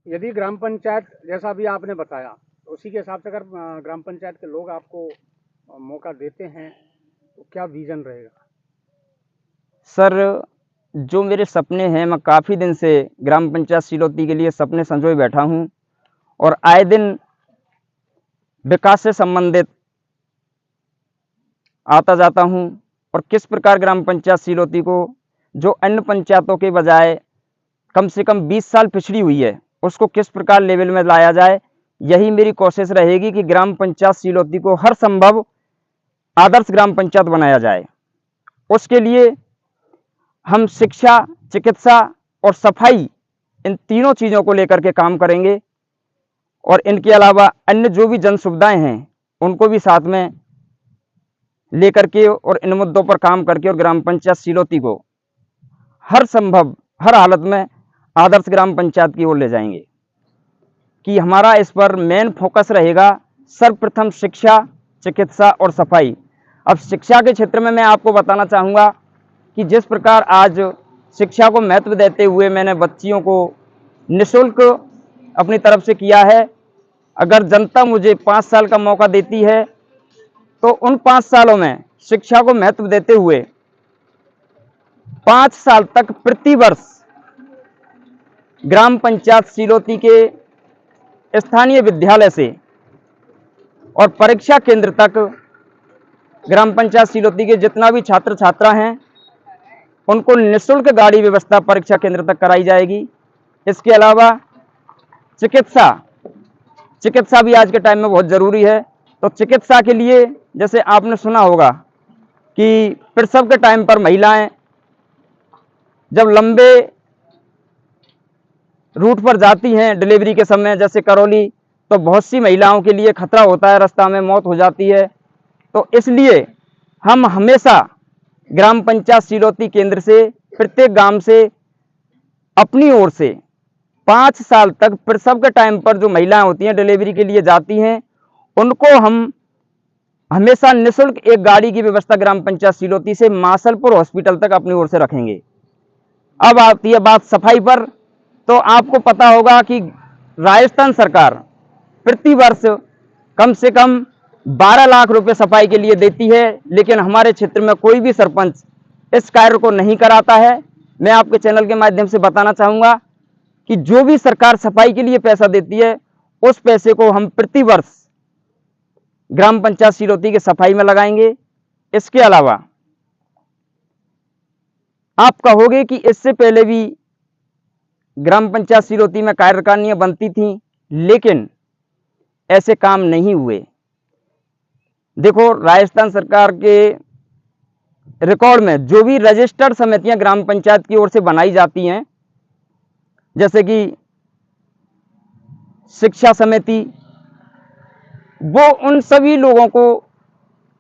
यदि ग्राम पंचायत जैसा अभी आपने बताया, तो उसी के हिसाब से अगर ग्राम पंचायत के लोग आपको मौका देते हैं, तो क्या विज़न रहेगा? सर, जो मेरे सपने हैं, मैं काफ़ी दिन से ग्राम पंचायत सिलौती के लिए सपने संजोए बैठा हूँ और आए दिन विकास से संबंधित आता जाता हूँ और किस प्रकार ग्राम पंचायत सिलौती को जो अन्य पंचायतों के बजाय कम से कम 20 साल पिछड़ी हुई है, उसको किस प्रकार लेवल में लाया जाए, यही मेरी कोशिश रहेगी कि ग्राम पंचायत सिलौती को हर संभव आदर्श ग्राम पंचायत बनाया जाए। उसके लिए हम शिक्षा, चिकित्सा और सफाई, इन तीनों चीज़ों को लेकर के काम करेंगे और इनके अलावा अन्य जो भी जन सुविधाएं हैं उनको भी साथ में लेकर के और इन मुद्दों पर काम करके और ग्राम पंचायत सिलौती को हर संभव, हर हालत में आदर्श ग्राम पंचायत की ओर ले जाएंगे। कि हमारा इस पर मेन फोकस रहेगा सर्वप्रथम शिक्षा, चिकित्सा और सफाई। अब शिक्षा के क्षेत्र में मैं आपको बताना चाहूँगा कि जिस प्रकार आज शिक्षा को महत्व देते हुए मैंने बच्चियों को निःशुल्क अपनी तरफ से किया है। अगर जनता मुझे 5 साल का मौका देती है तो उन 5 सालों में शिक्षा को महत्व देते हुए 5 साल तक प्रति वर्ष ग्राम पंचायत सिलौती के स्थानीय विद्यालय से और परीक्षा केंद्र तक ग्राम पंचायत सिलौती के जितना भी छात्र छात्रा हैं उनको निःशुल्क गाड़ी व्यवस्था परीक्षा केंद्र तक कराई जाएगी। इसके अलावा चिकित्सा चिकित्सा भी आज के टाइम में बहुत ज़रूरी है। तो चिकित्सा के लिए जैसे आपने सुना होगा कि प्रसव के टाइम पर महिलाएं जब लंबे रूट पर जाती हैं डिलीवरी के समय, जैसे करौली, तो बहुत सी महिलाओं के लिए खतरा होता है, रास्ता में मौत हो जाती है। तो इसलिए हम हमेशा ग्राम पंचायत सिलौती केंद्र से प्रत्येक गांव से अपनी ओर से 5 साल तक प्रसव के टाइम पर जो महिलाएं होती हैं डिलीवरी के लिए जाती हैं, उनको हम हमेशा निःशुल्क एक गाड़ी की व्यवस्था ग्राम पंचायत सिलौती से मासलपुर हॉस्पिटल तक अपनी ओर से रखेंगे। अब आती है बात सफाई पर, तो आपको पता होगा कि राजस्थान सरकार प्रति वर्ष कम से कम 12 लाख रुपए सफाई के लिए देती है, लेकिन हमारे क्षेत्र में कोई भी सरपंच इस कार्य को नहीं कराता है। मैं आपके चैनल के माध्यम से बताना चाहूँगा कि जो भी सरकार सफाई के लिए पैसा देती है, उस पैसे को हम प्रति वर्ष ग्राम पंचायत सिलौती के सफाई में लगाएंगे। इसके अलावा आप कहोगे कि इससे पहले भी ग्राम पंचायत सिलौती में कार्यकारिणियां बनती थीं, लेकिन ऐसे काम नहीं हुए। देखो, राजस्थान सरकार के रिकॉर्ड में जो भी रजिस्टर्ड समितियां ग्राम पंचायत की ओर से बनाई जाती हैं, जैसे कि शिक्षा समिति, वो उन सभी लोगों को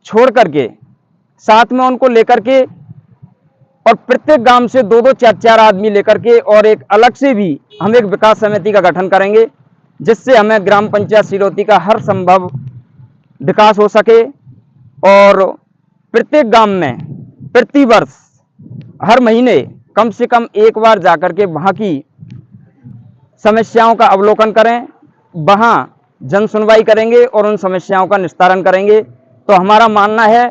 छोड़ करके साथ में उनको लेकर के और प्रत्येक गांव से 2-2, 4-4 आदमी लेकर के और एक अलग से भी हम एक विकास समिति का गठन करेंगे, जिससे हमें ग्राम पंचायत सिलौती का हर संभव विकास हो सके और प्रत्येक गांव में प्रति वर्ष हर महीने कम से कम एक बार जाकर के वहां की समस्याओं का अवलोकन करें, वहां जन सुनवाई करेंगे और उन समस्याओं का निस्तारण करेंगे। तो हमारा मानना है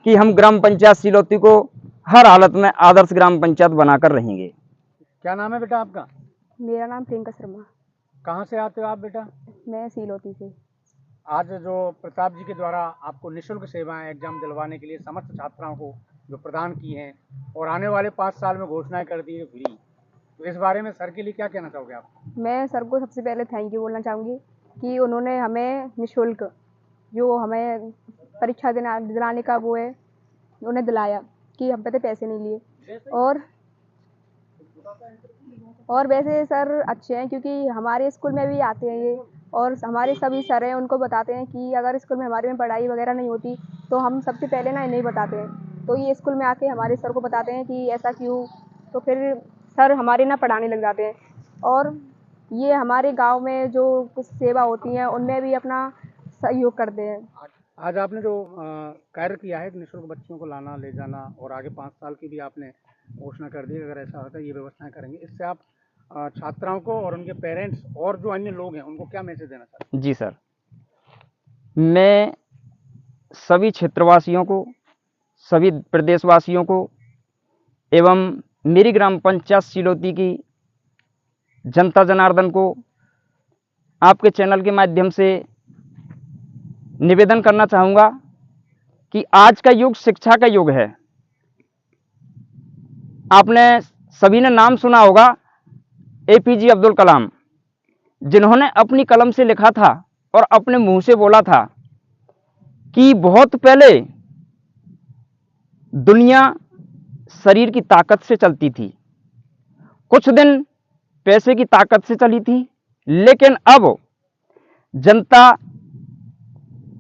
कि हम ग्राम पंचायत सिलौती को हर हालत में आदर्श ग्राम पंचायत बनाकर रहेंगे। क्या नाम है बेटा आपका? मेरा नाम प्रियंका शर्मा। कहाँ से आते हो आप बेटा? मैं सिलौती से। आज जो प्रताप जी के द्वारा आपको निःशुल्क सेवाएं एग्जाम दिलवाने के लिए समस्त छात्राओं को जो प्रदान की हैं और आने वाले 5 साल में घोषणाएं कर दी है फ्री, तो इस बारे में सर के लिए क्या कहना चाहोगे आप? मैं सर को सबसे पहले थैंक यू बोलना चाहूँगी कि उन्होंने हमें निःशुल्क जो हमें परीक्षा दिलाने का वो है, उन्हें दिलाया कि हम पे तो पैसे नहीं लिए। और वैसे सर अच्छे हैं, क्योंकि हमारे स्कूल में भी आते हैं ये, और हमारे सभी सर हैं उनको बताते हैं कि अगर स्कूल में हमारे में पढ़ाई वगैरह नहीं होती तो हम सबसे पहले ना इन्हें बताते हैं। तो ये स्कूल में आके हमारे सर को बताते हैं कि ऐसा क्यों, तो फिर सर हमारे ना पढ़ाने लग जाते हैं। और ये हमारे गांव में जो कुछ सेवा होती हैं उनमें भी अपना सहयोग करते हैं। आज आपने जो कार्य किया है निःशुल्क बच्चियों को लाना ले जाना और आगे 5 साल की भी आपने घोषणा कर दी, अगर ऐसा होता है ये व्यवस्थाएं करेंगे, इससे आप छात्राओं को और उनके पेरेंट्स और जो अन्य लोग हैं उनको क्या मैसेज देना चाहते जी सर, मैं सभी क्षेत्रवासियों को, सभी प्रदेशवासियों को एवं मेरी ग्राम पंचायत सिलोती की जनता जनार्दन को आपके चैनल के माध्यम से निवेदन करना चाहूँगा कि आज का युग शिक्षा का युग है। आपने सभी ने नाम सुना होगा APJ अब्दुल कलाम, जिन्होंने अपनी कलम से लिखा था और अपने मुंह से बोला था कि बहुत पहले दुनिया शरीर की ताकत से चलती थी, कुछ दिन पैसे की ताकत से चली थी, लेकिन अब जनता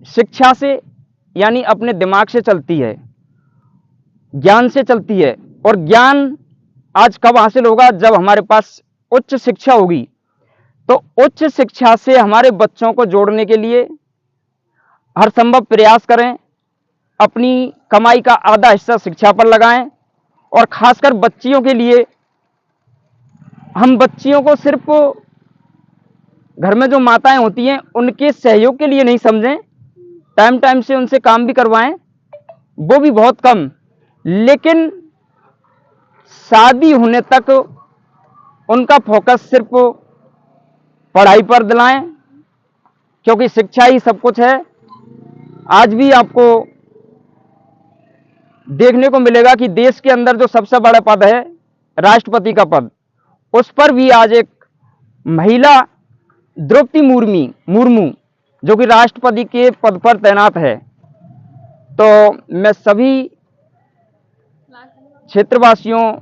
शिक्षा से यानी अपने दिमाग से चलती है, ज्ञान से चलती है। और ज्ञान आज कब हासिल होगा? जब हमारे पास उच्च शिक्षा होगी। तो उच्च शिक्षा से हमारे बच्चों को जोड़ने के लिए हर संभव प्रयास करें, अपनी कमाई का आधा हिस्सा शिक्षा पर लगाएं और खासकर बच्चियों के लिए हम बच्चियों को सिर्फ घर में जो माताएं होती हैं उनके सहयोग के लिए नहीं समझें, टाइम टाइम से उनसे काम भी करवाएं, वो भी बहुत कम, लेकिन शादी होने तक उनका फोकस सिर्फ पढ़ाई पर दिलाएं, क्योंकि शिक्षा ही सब कुछ है। आज भी आपको देखने को मिलेगा कि देश के अंदर जो सबसे बड़ा पद है राष्ट्रपति का पद, उस पर भी आज एक महिला द्रौपदी मुर्मू जो कि राष्ट्रपति के पद पर तैनात है। तो मैं सभी क्षेत्रवासियों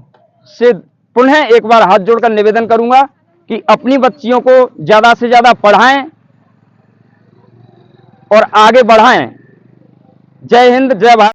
से पुनः एक बार हाथ जोड़कर निवेदन करूंगा कि अपनी बच्चियों को ज़्यादा से ज़्यादा पढ़ाएं और आगे बढ़ाएं। जय हिंद, जय भारत।